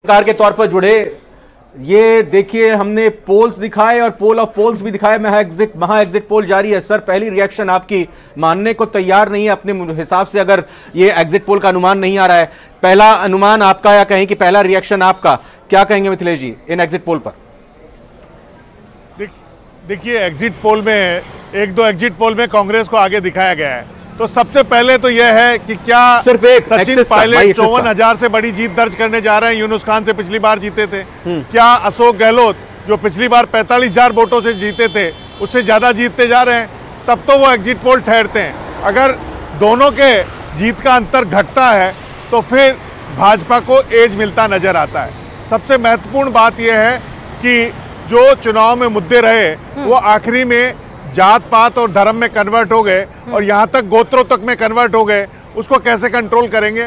Car के तौर पर जुड़े। ये देखिए, हमने पोल्स दिखाए और पोल ऑफ पोल्स भी दिखाए। महा एग्जिट पोल जारी है। सर, पहली रिएक्शन आपकी, मानने को तैयार नहीं है अपने हिसाब से, अगर ये एग्जिट पोल का अनुमान नहीं आ रहा है। पहला अनुमान आपका, या कहें कि पहला रिएक्शन आपका, क्या कहेंगे मिथिलेश जी इन एग्जिट पोल पर? देखिए, एग्जिट पोल में एक दो एग्जिट पोल में कांग्रेस को आगे दिखाया गया है। तो सबसे पहले तो यह है कि क्या सिर्फ एक सचिन पायलट 54,000 से बड़ी जीत दर्ज करने जा रहे हैं। यूनुस खान से पिछली बार जीते थे। क्या अशोक गहलोत जो पिछली बार 45,000 वोटों से जीते थे, उससे ज्यादा जीतते जा रहे हैं? तब तो वो एग्जिट पोल ठहरते हैं। अगर दोनों के जीत का अंतर घटता है तो फिर भाजपा को एज मिलता नजर आता है। सबसे महत्वपूर्ण बात यह है कि जो चुनाव में मुद्दे रहे वो आखिरी में जात पात और धर्म में कन्वर्ट हो गए और यहां तक गोत्रों तक में कन्वर्ट हो गए। उसको कैसे कंट्रोल करेंगे?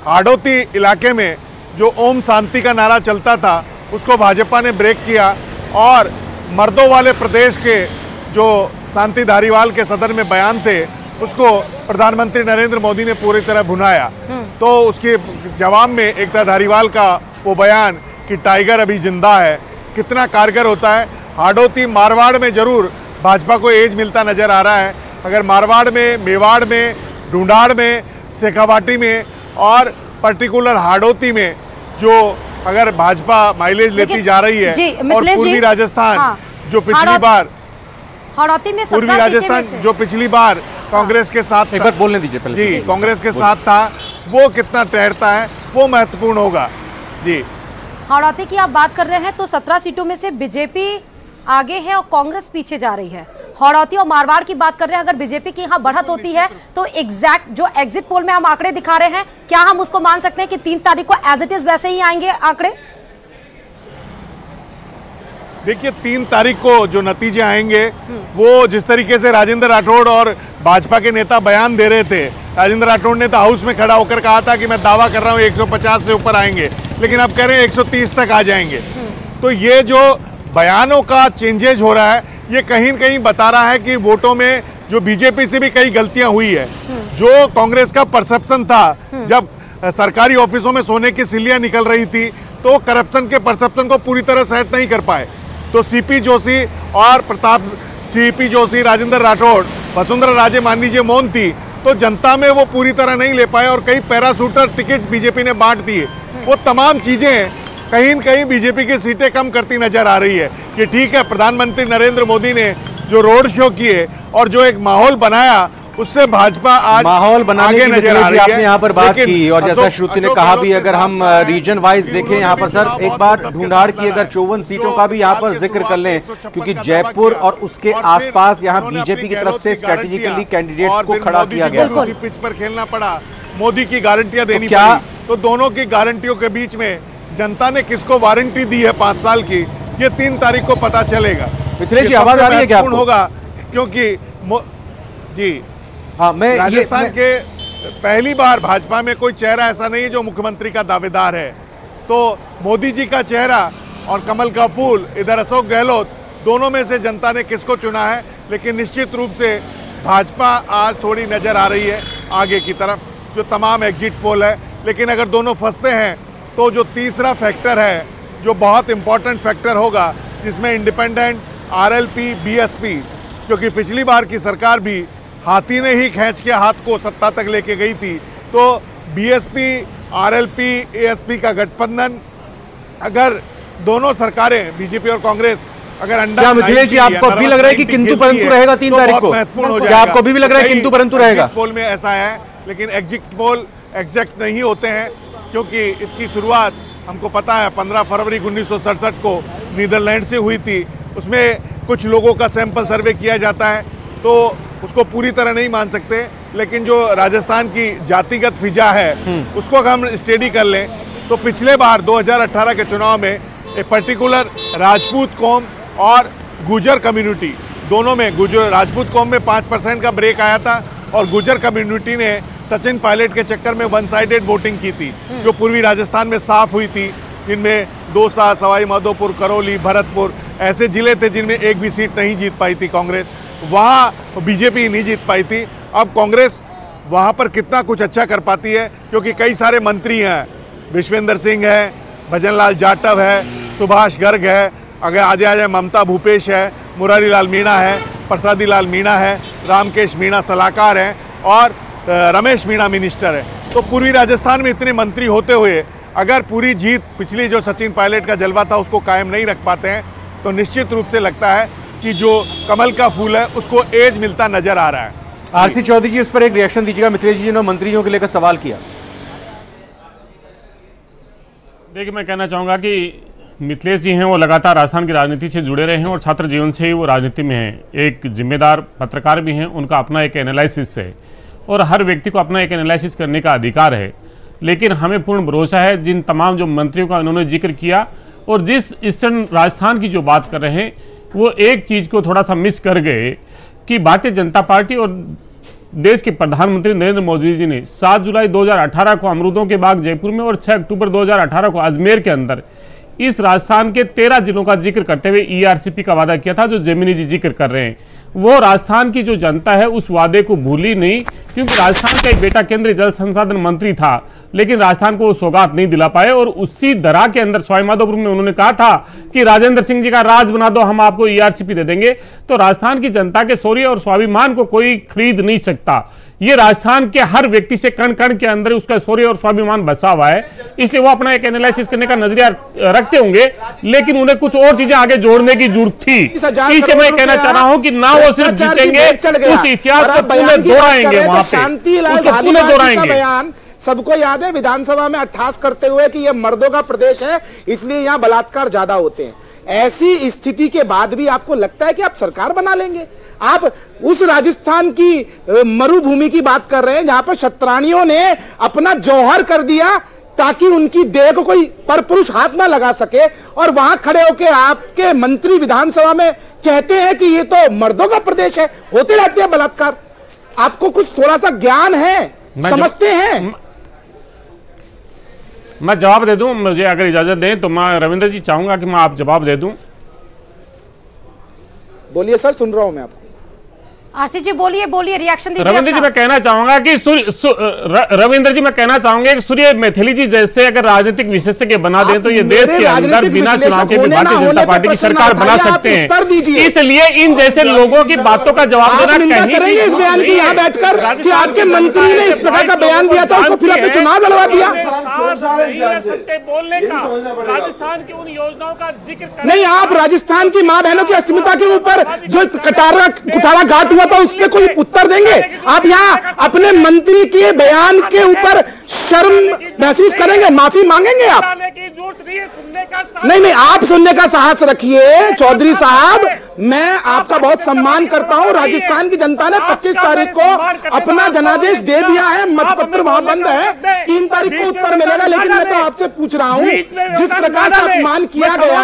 हाड़ौती इलाके में जो ओम शांति का नारा चलता था, उसको भाजपा ने ब्रेक किया और मर्दों वाले प्रदेश के जो शांति धारीवाल के सदन में बयान थे, उसको प्रधानमंत्री नरेंद्र मोदी ने पूरी तरह भुनाया। तो उसके जवाब में एकता धारीवाल का वो बयान कि टाइगर अभी जिंदा है, कितना कारगर होता है। हाड़ौती मारवाड़ में जरूर भाजपा को एज मिलता नजर आ रहा है। अगर मारवाड़ में, मेवाड़ में, ढूंढाड़ में, शेखावाटी में और पर्टिकुलर हाड़ौती में जो अगर भाजपा माइलेज लेती जा रही है, और पूर्वी राजस्थान जो पिछली बार हाड़ौती में पूर्वी राजस्थान जो पिछली बार कांग्रेस के साथ, एक बार बोलने दीजिए पहले जी, कांग्रेस के साथ था, वो कितना ठहरता है वो महत्वपूर्ण होगा। जी, हाड़ौती की आप बात कर रहे हैं तो 17 सीटों में से बीजेपी आगे है और कांग्रेस पीछे जा रही है। हाड़ौती और मारवाड़ की बात कर रहे हैं, अगर बीजेपी की यहाँ बढ़त होती है तो एग्जैक्ट जो एग्जिट पोल में हम आंकड़े दिखा रहे हैं, क्या हम उसको मान सकते हैं कि 3 तारीख को एज इट इज वैसे ही आएंगे आंकड़े? देखिए, 3 तारीख को जो नतीजे आएंगे वो जिस तरीके से राजेंद्र राठौड़ और भाजपा के नेता बयान दे रहे थे, राजेंद्र राठौड़ ने तो हाउस में खड़ा होकर कहा था कि मैं दावा कर रहा हूं 150 से ऊपर आएंगे, लेकिन अब कह रहे हैं 130 तक आ जाएंगे। तो ये जो बयानों का चेंजेज हो रहा है, ये कहीं न कहीं बता रहा है कि वोटों में जो बीजेपी से भी कई गलतियां हुई है। जो कांग्रेस का परसेप्शन था, जब सरकारी ऑफिसों में सोने की सिल्लियां निकल रही थी, तो करप्शन के परसेप्शन को पूरी तरह सेट नहीं कर पाए। तो सीपी जोशी और सीपी जोशी, राजेंद्र राठौड़, वसुंधरा राजे मान लीजिए मौन थी, तो जनता में वो पूरी तरह नहीं ले पाए और कई पैराशूटर टिकट बीजेपी ने बांट दिए। वो तमाम चीजें कहीं न कहीं बीजेपी की सीटें कम करती नजर आ रही है। कि ठीक है, प्रधानमंत्री नरेंद्र मोदी ने जो रोड शो किए और जो एक माहौल बनाया, उससे भाजपा आज माहौल बनाने की नजर आ रही है। आपने यहाँ पर बात की और जैसा श्रुति ने कहा भी, अगर हम रीजन वाइज देखें यहाँ पर सर, एक बार ढूंढाड़ की अगर 54 सीटों का भी यहाँ पर जिक्र कर लें, क्योंकि जयपुर और उसके आसपास यहाँ बीजेपी की तरफ से स्ट्रेटेजिकली कैंडिडेट्स को खड़ा किया गया। पिच पर खेलना पड़ा, मोदी की गारंटियां देनी पड़ी, तो दोनों की गारंटियों के बीच में जनता ने किसको वारंटी दी है 5 साल की, ये 3 तारीख को पता चलेगा। मिथिलेश जी, आवाज आ रही है क्या आपको? होगा क्योंकि जी हाँ, मैं राजस्थान के पहली बार भाजपा में कोई चेहरा ऐसा नहीं है जो मुख्यमंत्री का दावेदार है। तो मोदी जी का चेहरा और कमल का फूल, इधर अशोक गहलोत, दोनों में से जनता ने किसको चुना है। लेकिन निश्चित रूप से भाजपा आज थोड़ी नजर आ रही है आगे की तरफ, जो तमाम एग्जिट पोल है। लेकिन अगर दोनों फंसते हैं तो जो तीसरा फैक्टर है, जो बहुत इंपॉर्टेंट फैक्टर होगा, जिसमें इंडिपेंडेंट, आरएलपी, बीएसपी, क्योंकि पिछली बार की सरकार भी हाथी ने ही खींच के हाथ को सत्ता तक लेके गई थी। तो बीएसपी, आरएलपी, एएसपी का गठबंधन, अगर दोनों सरकारें बीजेपी और कांग्रेस अगर अंडा, क्या मिथिलेश जी आपको अभी लग रहा है कि किंतु परंतु रहेगा 3 तारीख को? क्या आपको अभी भी लग रहा है किंतु परंतु रहेगा? पोल में ऐसा है, लेकिन एग्जिट पोल एग्जैक्ट नहीं होते हैं, क्योंकि इसकी शुरुआत हमको पता है 15 फरवरी 1967 को नीदरलैंड से हुई थी। उसमें कुछ लोगों का सैंपल सर्वे किया जाता है, तो उसको पूरी तरह नहीं मान सकते। लेकिन जो राजस्थान की जातिगत फिजा है, उसको अगर हम स्टडी कर लें, तो पिछले बार 2018 के चुनाव में एक पर्टिकुलर राजपूत कौम और गुजर कम्युनिटी, दोनों में राजपूत कौम में 5% का ब्रेक आया था और गुजर कम्युनिटी ने सचिन पायलट के चक्कर में 1 साइडेड वोटिंग की थी, जो पूर्वी राजस्थान में साफ हुई थी, जिनमें दौसा, सवाई माधोपुर, करौली, भरतपुर ऐसे जिले थे जिनमें एक भी सीट नहीं जीत पाई थी कांग्रेस। वहां बीजेपी नहीं जीत पाई थी। अब कांग्रेस वहां पर कितना कुछ अच्छा कर पाती है, क्योंकि कई सारे मंत्री हैं, विश्वेंद्र सिंह है, भजनलाल जाटव है, सुभाष गर्ग है, अगर आ जाए ममता भूपेश है, मुरारी लाल मीणा है, प्रसादी लाल मीणा है, रामकेश मीणा सलाहकार हैं और रमेश मीणा मिनिस्टर है। तो पूर्वी राजस्थान में इतने मंत्री होते हुए अगर पूरी जीत पिछली जो सचिन पायलट का जलवा था उसको कायम नहीं रख पाते हैं तो निश्चित रूप से लगता है कि जो कमल का फूल है उसको एज मिलता नजर आ रहा है। आरसी चौधरी जी, इस पर एक रिएक्शन दीजिएगा। मिथिलेश जी ने मंत्रियों के लेकर सवाल किया। देखिए, मैं कहना चाहूंगा कि मिथिलेश जी हैं वो लगातार राजस्थान की राजनीति से जुड़े रहे हैं और छात्र जीवन से ही वो राजनीति में हैं। एक जिम्मेदार पत्रकार भी हैं, उनका अपना एक एनालिसिस है और हर व्यक्ति को अपना एक एनालिसिस करने का अधिकार है। लेकिन हमें पूर्ण भरोसा है जिन तमाम जो मंत्रियों का उन्होंने जिक्र किया और जिस ईस्टर्न राजस्थान की जो बात कर रहे हैं वो एक चीज को थोड़ा सा मिस कर गए कि भारतीय जनता पार्टी और देश के प्रधानमंत्री नरेंद्र मोदी जी ने 7 जुलाई 2018 को अमरूदों के बाग जयपुर में और 6 अक्टूबर 2018 को अजमेर के अंदर इस राजस्थान के 13 जिलों का जिक्र करते हुए ईआरसीपी का वादा किया था, जो जेमिनी जी जिक्र कर रहे हैं। वो राजस्थान की जो जनता है उस वादे को भूली नहीं, क्योंकि राजस्थान का एक बेटा केंद्रीय जल संसाधन मंत्री था लेकिन राजस्थान को वो सौगात नहीं दिला पाए और उसी दरा के अंदर सवाईमाधोपुर में उन्होंने कहा था कि राजेंद्र सिंह जी का राज बना दो, हम आपको ईआरसीपी दे देंगे। तो राजस्थान की जनता के शौर्य और स्वाभिमान को कोई खरीद नहीं सकता। ये राजस्थान के हर व्यक्ति से कण कण के अंदर उसका शौर्य और स्वाभिमान बसा हुआ है, इसलिए वो अपना एक एनालिसिस करने का नजरिया रखते होंगे, लेकिन उन्हें कुछ और चीजें आगे जोड़ने की जरूरत थी। इसलिए मैं कहना चाह रहा हूं कि ना वो सिर्फ जीतेंगे, उस इतिहास को पुनः दोहराएंगे, वहां पे पुनः दोहराएंगे। सबको याद है विधानसभा में अट्ठास करते हुए कि यह मर्दों का प्रदेश है इसलिए यहां बलात्कार ज्यादा होते हैं। ऐसी स्थिति के बाद भी आपको लगता है कि आप सरकार बना लेंगे? आप उस राजस्थान की मरुभूमि की बात कर रहे हैं जहां पर क्षत्राणियों ने अपना जौहर कर दिया ताकि उनकी देह को कोई परपुरुष हाथ ना लगा सके, और वहां खड़े होकर आपके मंत्री विधानसभा में कहते हैं कि ये तो मर्दों का प्रदेश है, होते रहते हैं बलात्कार। आपको कुछ थोड़ा सा ज्ञान है, समझते हैं? मैं जवाब दे दूं, मुझे अगर इजाजत दें तो मैं रविंद्र जी चाहूंगा कि मैं आप जवाब दे दूं। बोलिए सर, सुन रहा हूं मैं आपको। आरसी जी बोलिए, बोलिए, रिएक्शन दीजिए। रविंद्र जी मैं कहना चाहूंगा कि रविंद्र जी मैं कहना चाहूंगा कि सूर्य मैथिली जी जैसे अगर राजनीतिक विशेषज्ञ बना दें तो ये देश के अंदर बिना चुनाव के भारतीय जनता पार्टी की सरकार बना सकते हैं। इसलिए इन जैसे लोगों की बातों का जवाब देना करेंगे इस बयान की यहाँ बैठकर कि आपके मंत्री ने इस प्रकार का बयान दिया था, उसको फिर आपने चुनाव लड़वा दिया। बोलने का राजस्थान की उन योजनाओं का जिक्र नहीं, आप राजस्थान की मां बहनों की अस्मिता के ऊपर जो कुठारा घाट हुआ था उस पर कोई उत्तर देंगे? आप यहाँ अपने मंत्री के बयान के ऊपर शर्म महसूस करेंगे, माफी मांगेंगे आप? नहीं, आप सुनने का साहस रखिए चौधरी साहब। मैं आपका बहुत सम्मान करता हूं। राजस्थान की जनता ने 25 तारीख को अपना जनादेश दे दिया है, मतपत्र वहां बंद है, 3 तारीख को उत्तर मिलेगा। लेकिन मैं तो आपसे पूछ रहा हूं, जिस प्रकार से अपमान किया गया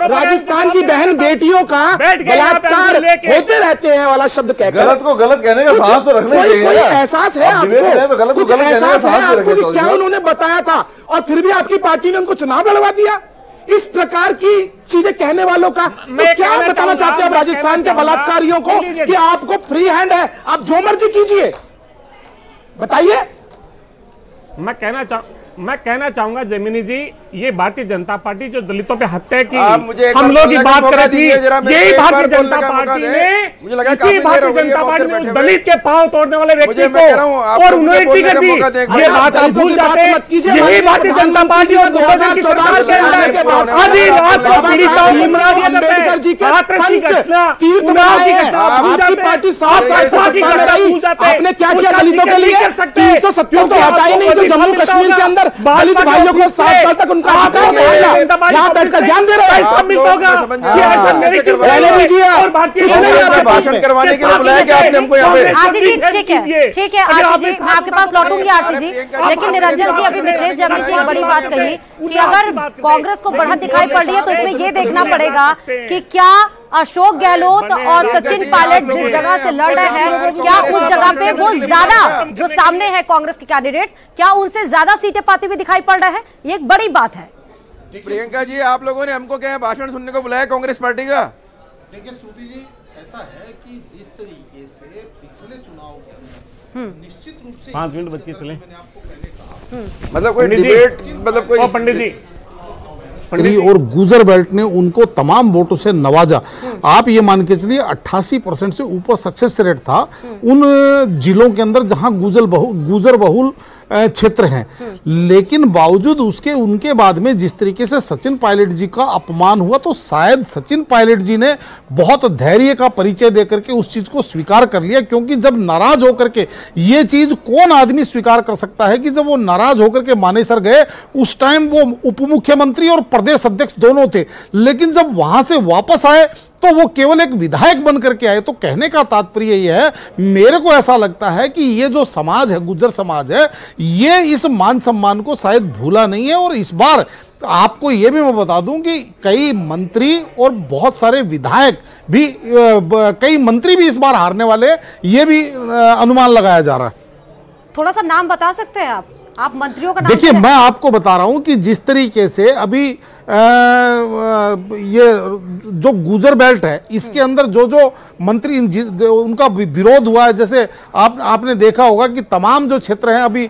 राजस्थान की बहन बेटियों का, बलात्कार होते रहते हैं वाला शब्द कहकर, गलत को गलत कहने का साहस तो रखना चाहिए। कोई एहसास है आपको? कुछ एहसास है आपको कि क्या उन्होंने बताया था और फिर भी आपकी पार्टी ने उनको चुनाव लड़वा दिया? इस प्रकार की चीजें कहने वालों का तो क्या बताना चाहते हैं आप राजस्थान के बलात्कारियों को कि आपको फ्री हैंड है, आप जो मर्जी कीजिए? बताइए। मैं कहना चाहूंगा जेमिनी जी, ये भारतीय जनता पार्टी जो दलितों पे हत्या की हम लोग की बात कर रही थी, यही भारतीय जनता पार्टी ने, इसी भारतीय जनता पार्टी ने उस दलित के पांव तोड़ने वाले व्यक्ति को और उन्होंने टिकट दी। ये बात आप भूल जाते हैं। यही भारतीय जनता पार्टी और 2014 की सरकार के अंदर आधी रात को पीड़िताओं को मरा दिया जाता है। हाथरस की घटना, उन्नाव की घटना भूल जाते हैं। आपने क्या किया दलितों के लिए? 370 तो हटा ही नहीं जो जम्मू कश्मीर के अंदर दलित भाइयों को 7 साल तक उनका अधिकार मिलेगा। यहाँ बैठकर ज्ञान दे रहे हैं। भाषण करवाने के लिए बुलाया क्या आपने हमको यहाँ पे? आरसी जी ठीक है आरसी जी, मैं आपके पास लौटूंगी आरसी जी। लेकिन निरंजन जी, अभी मिथिलेश जैमिनी जी एक बड़ी बात कही कि अगर कांग्रेस को बढ़त दिखाई पड़ रही है तो इसमें ये देखना पड़ेगा कि क्या अशोक गहलोत और सचिन पायलट जिस जगह से लड़ रहे हैं, क्या उस जगह पे वो ज्यादा जो सामने है कांग्रेस के कैंडिडेट्स, क्या उनसे ज्यादा सीटें पाती हुई दिखाई पड़ रहे हैं? ये एक बड़ी बात है। प्रियंका जी, आप लोगों ने हमको क्या भाषण सुनने को बुलाया कांग्रेस पार्टी का? देखिए श्रुति जी, ऐसा है कि जिस तरीके से पिछले चुनाव के अंदर निश्चित रूप से 5 मिनट बच्चे चले, मैंने आपको पहले कहा, मतलब कोई डिबेट, मतलब कोई पंडित जी और गुजर बेल्ट ने उनको तमाम वोटों से नवाजा। आप ये मान के चलिए 88% से ऊपर सक्सेस रेट था उन जिलों के अंदर जहां गुजर बहुल क्षेत्र हैं। लेकिन बावजूद उसके उनके बाद में जिस तरीके से सचिन पायलट जी का अपमान हुआ, तो शायद सचिन पायलट जी ने बहुत धैर्य का परिचय देकर के उस चीज को स्वीकार कर लिया, क्योंकि जब नाराज होकर के ये चीज कौन आदमी स्वीकार कर सकता है कि जब वो नाराज होकर के मानेसर गए, उस टाइम वो उप मुख्यमंत्री और प्रदेश अध्यक्ष दोनों थे, लेकिन जब वहां से वापस आए तो वो केवल एक विधायक बन करके आए। तो कहने का तात्पर्य ये है, मेरे को ऐसा लगता है कि ये जो समाज है, गुर्जर समाज है, ये इस मान सम्मान को शायद भूला नहीं है। और इस बार आपको ये भी मैं बता दूं कि कई मंत्री और बहुत सारे विधायक भी, कई मंत्री भी इस बार हारने वाले, ये भी अनुमान लगाया जा रहा है। थोड़ा सा नाम बता सकते हैं आप मंत्रियों का नाम? देखिए, मैं आपको बता रहा हूं कि जिस तरीके से अभी ये जो गुजर बेल्ट है, इसके अंदर जो मंत्री उनका विरोध हुआ है, जैसे आपने देखा होगा कि तमाम जो क्षेत्र हैं, अभी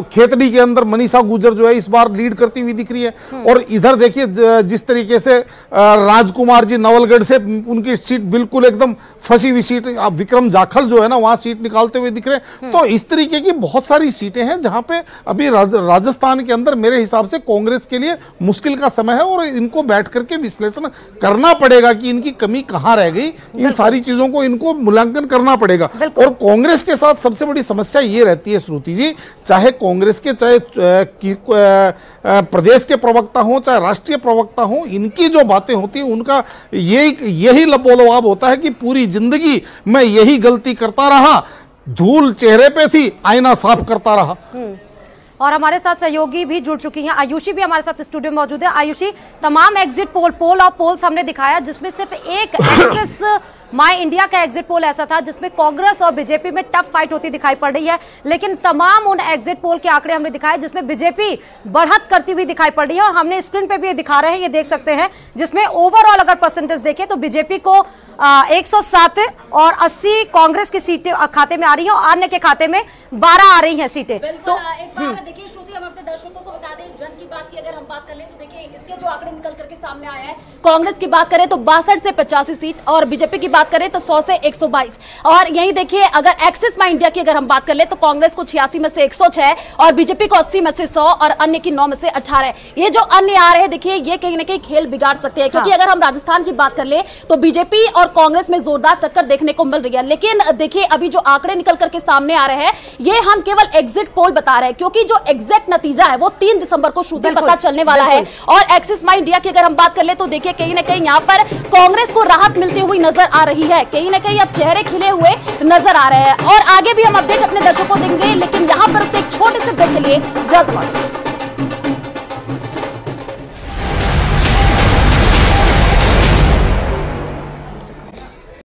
खेतड़ी के अंदर मनीषा गुजर जो है इस बार लीड करती हुई दिख रही है। और इधर देखिए जिस तरीके से राजकुमार जी नवलगढ़ से उनकी सीट बिल्कुल एकदम फंसी हुई सीट, विक्रम जाखल जो है ना वहां सीट निकालते हुए दिख रहे हैं। तो इस तरीके की बहुत सारी सीटें हैं जहां पे अभी राजस्थान के अंदर मेरे हिसाब से कांग्रेस के लिए मुश्किल का समय है, और इनको बैठ करके विश्लेषण करना पड़ेगा कि इनकी कमी कहां रह गई। इन सारी चीजों को इनको मूल्यांकन करना पड़ेगा। और कांग्रेस के साथ सबसे बड़ी समस्या ये रहती है श्रुति जी, चाहे कांग्रेस के चाहे प्रदेश के प्रवक्ता हो चाहे राष्ट्रीय प्रवक्ता हो, इनकी जो बातें होती है उनका यही लबोलवाब होता है कि पूरी जिंदगी मैं यही गलती करता रहा, धूल चेहरे पे थी, आईना साफ करता रहा। और हमारे साथ सहयोगी भी जुड़ चुकी हैं, आयुषी भी हमारे साथ स्टूडियो में मौजूद है। आयुषी, तमाम एग्जिट पोल ऑफ पोल्स हमने दिखाया, जिसमें सिर्फ एक एक्सिस माई इंडिया का एग्जिट पोल ऐसा था जिसमें कांग्रेस और बीजेपी में टफ फाइट होती दिखाई पड़ रही है। लेकिन तमाम उन एग्जिट पोल के आंकड़े हमने दिखाए जिसमें बीजेपी बढ़त करती हुई दिखाई पड़ रही है, और हमने स्क्रीन पे भी ये दिखा रहे हैं, ये देख सकते हैं, जिसमें ओवरऑल अगर परसेंटेज देखें तो बीजेपी को 107 और 80 कांग्रेस की सीटें खाते में आ रही है, और अन्य के खाते में 12 आ रही है सीटें। तो एक बार देखिए श्रुति, हम अपने दर्शकों को बता दें, जन की बात की अगर हम बात कर लें तो देखिए इसके जो आंकड़े निकल करके सामने आया है, कांग्रेस की बात करें तो 62 से 85 सीट, और बीजेपी की बात करें तो 100 से 122। और यही देखिए अगर एक्सिस माई इंडिया की अगर हम बात कर ले तो कांग्रेस को 86 में से 106 और बीजेपी को 80 में से 100 और अन्य की 9 में से 18। ये जो अन्य आ रहे हैं, देखिए ये कहीं ना कहीं खेल बिगाड़ सकते हैं, क्योंकि अगर हम राजस्थान की बात कर ले तो बीजेपी और कांग्रेस में जोरदार टक्कर देखने को मिल रही है। लेकिन देखिए अभी जो आंकड़े निकल करके सामने आ रहे हैं, ये हम केवल एग्जिट पोल बता रहे हैं, क्योंकि जो एग्जैक्ट नतीजा है वो 3 दिसंबर को श्रुति पता चलने वाला है। और एक्सिस माई इंडिया की अगर हम बात कर ले तो देखिए कहीं ना कहीं यहाँ पर कांग्रेस को राहत मिलती हुई नजर आ रही है, कहीं ना कहीं अब चेहरे खिले हुए नजर आ रहे हैं। और आगे भी हम अपडेट अपने दर्शकों को देंगे, लेकिन यहाँ पर एक छोटे से ब्रेक के लिए जल्द लौटेंगे।